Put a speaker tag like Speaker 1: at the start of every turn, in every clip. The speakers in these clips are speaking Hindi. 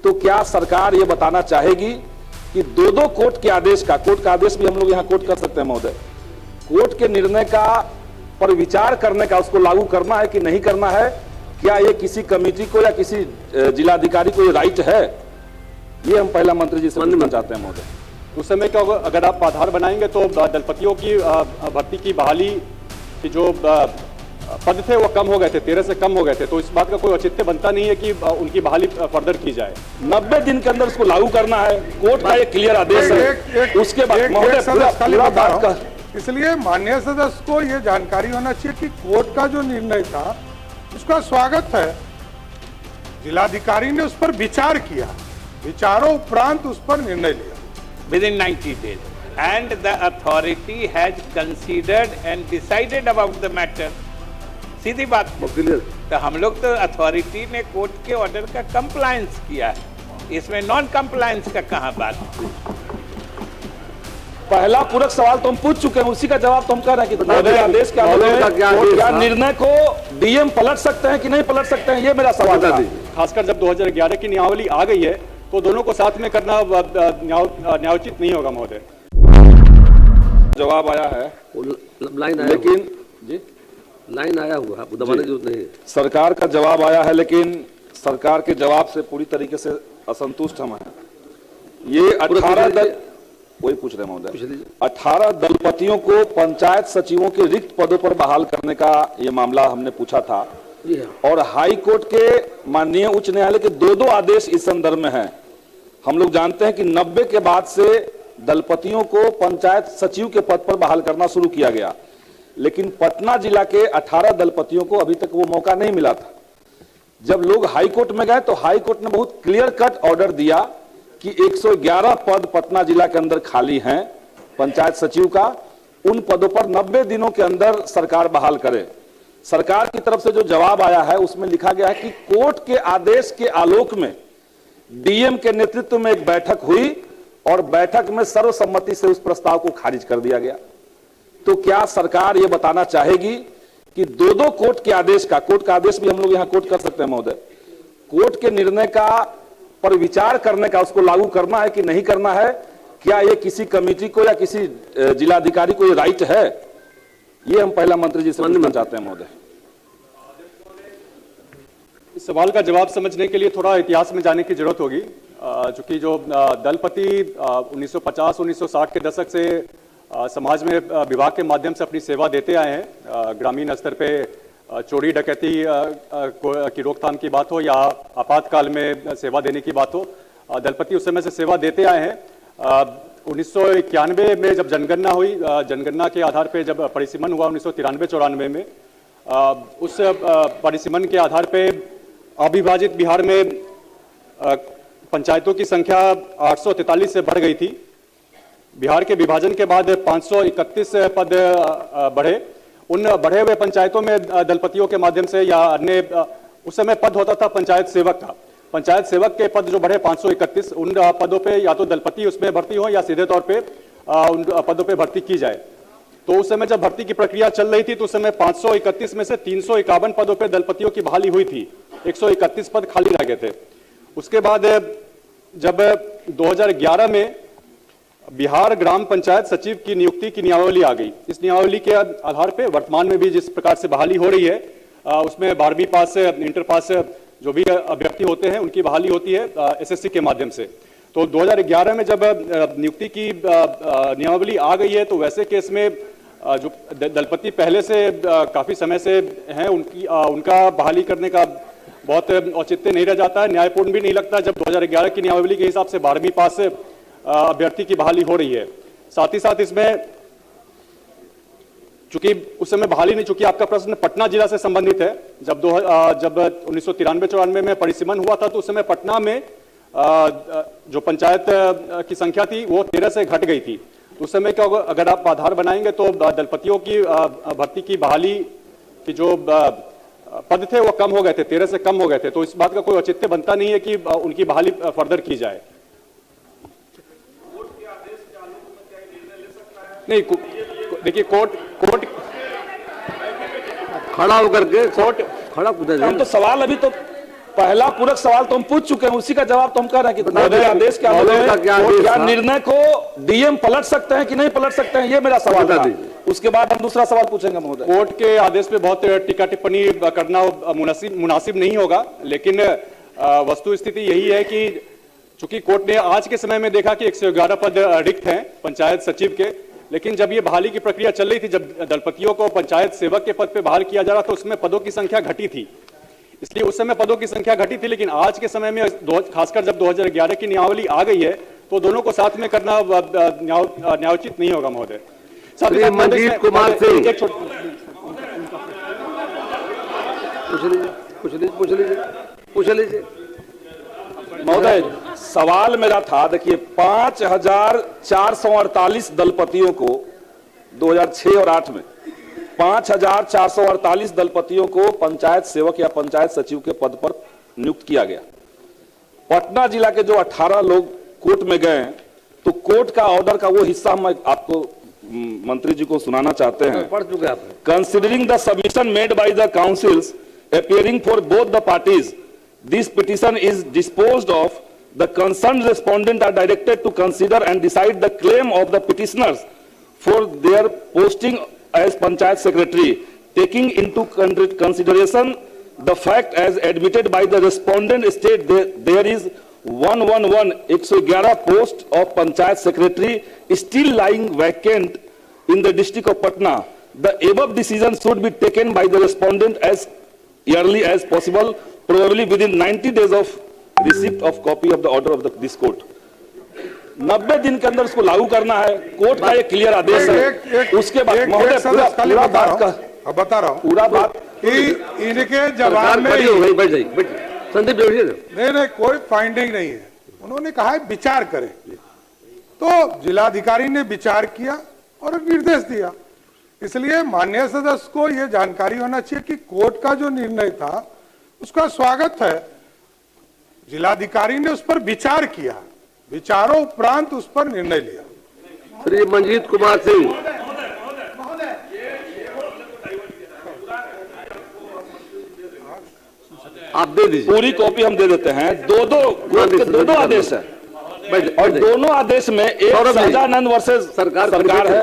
Speaker 1: तो क्या सरकार ये बताना चाहेगी कि दो कोर्ट के आदेश का, कोर्ट का आदेश भी हम लोग यहाँ कोर्ट कर सकते हैं महोदय, कोर्ट के निर्णय का पर विचार करने का, उसको लागू करना है कि नहीं करना है, क्या ये किसी कमेटी को या किसी जिलाधिकारी को ये राइट है? ये हम पहला मंत्री जी से पूछना चाहते हैं महोदय।
Speaker 2: उस समय क्या होगा अगर आप आधार बनाएंगे तो दलपतियों की भर्ती की बहाली की जो पद थे वो कम हो गए थे, 13 से कम हो गए थे, तो इस बात का कोई औचित्य बनता नहीं है कि उनकी बहाली फर्दर की जाए।
Speaker 1: 90 दिन के अंदर उसको लागू करना है, कोर्ट का एक क्लियर आदेश है। उसके बाद महोदय पूरा बात का,
Speaker 3: इसलिए माननीय सदस्य को यह जानकारी होना चाहिए कि कोर्ट का जो निर्णय था उसका स्वागत है। जिलाधिकारी ने उस पर विचार किया, विचारों उपरांत उस पर निर्णय लिया।
Speaker 4: Within 90 days, and the authority has considered and decided about the matter. सीधी बात, तो हम लोग तो अथॉरिटी ने कोर्ट के ऑर्डर का कंप्लायंस किया है, इसमें नॉन कंप्लायंस का कहां बात?
Speaker 1: पहला पूरक सवाल तो हम पूछ चुके हैं, उसी का जवाब तो हम कह रहे हैं कि आदेश क्या निर्णय को डीएम पलट सकते हैं कि नहीं पलट सकते हैं, ये मेरा सवाल है।
Speaker 2: खासकर जब 2011 की नियमावली आ गई है तो दोनों को साथ में करना न्यायोचित नहीं होगा महोदय।
Speaker 1: जवाब आया है,
Speaker 5: लाइन आया,
Speaker 1: लेकिन जी
Speaker 5: लाइन आया हुआ, आपको दबाने की जरूरत नहीं है।
Speaker 1: सरकार का जवाब आया है, लेकिन सरकार के जवाब से पूरी तरीके से असंतुष्ट हम हैं। ये 18 दल, वही पूछ रहे महोदय, 18 दलपतियों को पंचायत सचिवों के रिक्त पदों पर बहाल करने का ये मामला हमने पूछा था, और हाई कोर्ट के माननीय उच्च न्यायालय के दो आदेश इस संदर्भ में हैं। हम लोग जानते हैं कि 90 के बाद से दलपतियों को पंचायत सचिव के पद पर बहाल करना शुरू किया गया, लेकिन पटना जिला के 18 दलपतियों को अभी तक वो मौका नहीं मिला था। जब लोग हाई कोर्ट में गए तो हाई कोर्ट ने बहुत क्लियर कट ऑर्डर दिया कि 111 पद पटना जिला के अंदर खाली हैं पंचायत सचिव का, उन पदों पर 90 दिनों के अंदर सरकार बहाल करे। सरकार की तरफ से जो जवाब आया है उसमें लिखा गया है कि कोर्ट के आदेश के आलोक में डीएम के नेतृत्व में एक बैठक हुई और बैठक में सर्वसम्मति से उस प्रस्ताव को खारिज कर दिया गया। तो क्या सरकार यह बताना चाहेगी कि दो कोर्ट के आदेश का, कोर्ट का आदेश भी हम लोग यहां कोर्ट कर सकते हैं महोदय, कोर्ट के निर्णय का पर विचार करने का, उसको लागू करना है कि नहीं करना है, क्या ये किसी कमेटी को या किसी जिलाधिकारी को ये राइट है? ये हम पहला मंत्री जी से पूछना चाहते हैं महोदय।
Speaker 2: इस सवाल का जवाब समझने के लिए थोड़ा इतिहास में जाने की जरूरत होगी, चूंकि जो दलपति 1950-1960 के दशक से समाज में विभाग के माध्यम से अपनी सेवा देते आए हैं। ग्रामीण स्तर पे चोरी डकैती की रोकथाम की बात हो या आपातकाल में सेवा देने की बात हो, दलपति उस समय से सेवा देते आए हैं। 1991 में जब जनगणना हुई, जनगणना के आधार पे जब परिसीमन हुआ 1993-94 में, उस परिसीमन के आधार पे अविभाजित बिहार में पंचायतों की संख्या 843 से बढ़ गई थी। बिहार के विभाजन के बाद 531 पद बढ़े। उन बढ़े हुए पंचायतों में दलपतियों के माध्यम से या अन्य, उस समय पद होता था पंचायत सेवक का, पंचायत सेवक के पद जो बढ़े 531, उन पदों पे या तो दलपति उसमें भर्ती हो या सीधे तौर पे उन पदों पे भर्ती की जाए। तो उस समय जब भर्ती की प्रक्रिया चल रही थी तो उस समय 531 में से 351 पदों पे दलपतियों की बहाली हुई थी, 131 पद खाली रह गए थे। उसके बाद जब 2011 में बिहार ग्राम पंचायत सचिव की नियुक्ति की नियमावली आ गई, इस नियमावली के आधार पे वर्तमान में भी जिस प्रकार से बहाली हो रही है, उसमें 12वीं पास, इंटर पास जो भी अभ्यर्थी होते हैं उनकी बहाली होती है एसएससी के माध्यम से। तो 2011 में जब नियुक्ति की नियमावली आ गई है तो वैसे केस में जो दलपति पहले से काफी समय से हैं, उनका बहाली करने का बहुत औचित्य नहीं रह जाता है, न्यायपूर्ण भी नहीं लगता जब 2011 की नियमावली के हिसाब से 12वीं पास अभ्यर्थी की बहाली हो रही है। साथ ही साथ इसमें चूंकि उस समय बहाली नहीं, चूंकि आपका प्रश्न पटना जिला से संबंधित है, जब 1993-94 में परिसीमन हुआ था तो उस समय पटना में जो पंचायत की संख्या थी वो 13 से घट गई थी। तो उस समय क्या होगा अगर आप आधार बनाएंगे तो दलपतियों की भर्ती की बहाली की जो पद थे वो कम हो गए थे, 13 से कम हो गए थे, तो इस बात का कोई औचित्य बनता नहीं है कि उनकी बहाली फर्दर की जाए। नहीं, देखिए कोर्ट
Speaker 5: खड़ा होकर के कोर्ट खड़ा
Speaker 1: हम तो सवाल अभी तो पहला पूरक सवाल तो हम पूछ चुके हैं, उसी का जवाब तो हम कह रहे हैं कि कोर्ट के आदेश के आलोक
Speaker 5: महोदय का क्या
Speaker 1: में
Speaker 5: आदेश
Speaker 1: क्या
Speaker 5: था?
Speaker 1: निर्णय को डीएम पलट सकते हैं कि नहीं पलट सकते हैं, ये मेरा सवाल
Speaker 5: बता
Speaker 1: था।
Speaker 5: दीजिए।
Speaker 1: उसके बाद हम दूसरा सवाल पूछेंगे महोदय।
Speaker 2: कोर्ट के आदेश पे बहुत टीका टिप्पणी करना मुनासिब नहीं होगा, लेकिन वस्तु स्थिति यही है कि चूंकि कोर्ट ने आज के समय में देखा कि 111 पद रिक्त हैं पंचायत सचिव के, लेकिन जब ये बहाली की प्रक्रिया चल रही थी, जब दलपतियों को पंचायत सेवक के पद पे बहाल किया जा रहा था, उसमें पदों की संख्या घटी थी, इसलिए उस समय पदों की संख्या घटी थी। लेकिन आज के समय में खासकर जब 2011 की नियमावली आ गई है तो दोनों को साथ में करना न्यायोचित नहीं होगा महोदय। साथ ही साथ
Speaker 5: मंजीत कुमार सिंह,
Speaker 2: एक छोटा
Speaker 5: पूछ लीजिए।
Speaker 1: महोदय सवाल मेरा था, देखिए 5448 दलपतियों को 2006 और 8 में 5448 दलपतियों को पंचायत सेवक या पंचायत सचिव के पद पर नियुक्त किया गया। पटना जिला के जो 18 लोग कोर्ट में गए, तो कोर्ट का ऑर्डर का वो हिस्सा हम आपको मंत्री जी को सुनाना चाहते हैं।
Speaker 5: पढ़ चुके आप।
Speaker 1: Considering the submission made by the councils appearing for both the parties, this petition is disposed of. The concerned respondent are directed to consider and decide the claim of the petitioners for their posting as panchayat secretary, taking into consideration the fact as admitted by the respondent state there is 111 post of panchayat secretary still lying vacant in the district of Patna. The above decision should be taken by the respondent as early as possible, probably within 90 days of receipt of copy of the order of this court. 90 दिन के अंदर उसको लागू करना है, कोर्ट का एक क्लियर आदेश है। उसके बाद महोदय पूरा बात का
Speaker 3: अब बता रहा हूँ
Speaker 1: पूरा बात
Speaker 3: कि इनके जवाब में
Speaker 5: बैठ जाइए। संदीप जोड़िए।
Speaker 3: नहीं कोई फाइंडिंग नहीं है, उन्होंने कहा है विचार करें, तो जिलाधिकारी ने विचार किया और निर्देश दिया। इसलिए माननीय सदस्य को यह जानकारी होना चाहिए कि कोर्ट का जो निर्णय था उसका स्वागत है। जिलाधिकारी ने उस पर विचार किया, विचारों उपरांत उस पर निर्णय लिया।
Speaker 5: श्री मंजीत कुमार सिंह, आप दे दीजिए।
Speaker 1: पूरी कॉपी हम दे देते हैं। दो आदेश है और दोनों आदेश में एक सहजानंद वर्सेस सरकार है।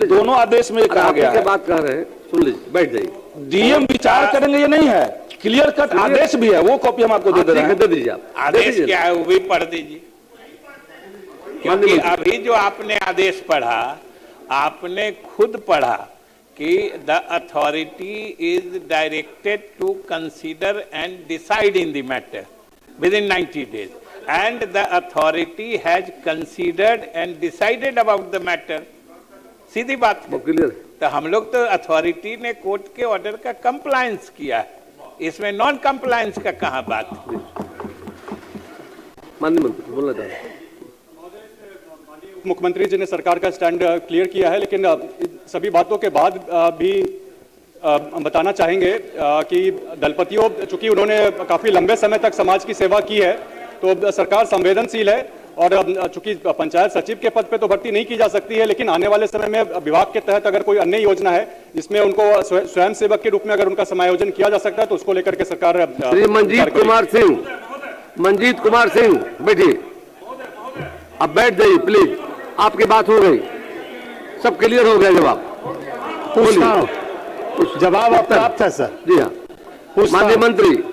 Speaker 1: दोनों आदेश में कहा गया है,
Speaker 5: बात कह रहे हैं, सुन लीजिए, बैठ जाइए।
Speaker 1: डीएम विचार करेंगे ये नहीं है, क्लियर कट आदेश भी है, वो कॉपी हम आपको दे दे रहे हैं।
Speaker 5: दे दीजिए आप।
Speaker 4: आदेश क्या है वो भी पढ़ दीजिए, क्योंकि अभी जो आपने आदेश पढ़ा, आपने खुद पढ़ा कि the authority is directed to consider and decide in the matter within 90 days, and the authority has considered and decided about the matter. सीधी बात है।
Speaker 5: क्लियर।
Speaker 4: तो हम लोग तो अथॉरिटी ने कोर्ट के ऑर्डर का कंप्लायंस किया है, इसमें नॉन कंप्लायंस का कहाँ बात है?
Speaker 5: माननीय मंत्री बोलना चाह रहे हैं।
Speaker 2: मुख्यमंत्री जी ने सरकार का स्टैंड क्लियर किया है, लेकिन सभी बातों के बाद भी हम बताना चाहेंगे कि दलपतियों, चूंकि उन्होंने काफी लंबे समय तक समाज की सेवा की है, तो सरकार संवेदनशील है और चूंकि पंचायत सचिव के पद पे तो भर्ती नहीं की जा सकती है, लेकिन आने वाले समय में विभाग के तहत अगर कोई अन्य योजना है जिसमें उनको स्वयं सेवक के रूप में अगर उनका समायोजन किया जा सकता है तो उसको लेकर के सरकार।
Speaker 5: श्री मंजीत कुमार सिंह बैठिए, अब बैठ जाइए प्लीज, आपकी बात हो गई, सब क्लियर हो गया। जवाब
Speaker 6: जवाब आप प्राप्त है सर।
Speaker 5: जी हाँ, माननीय मंत्री।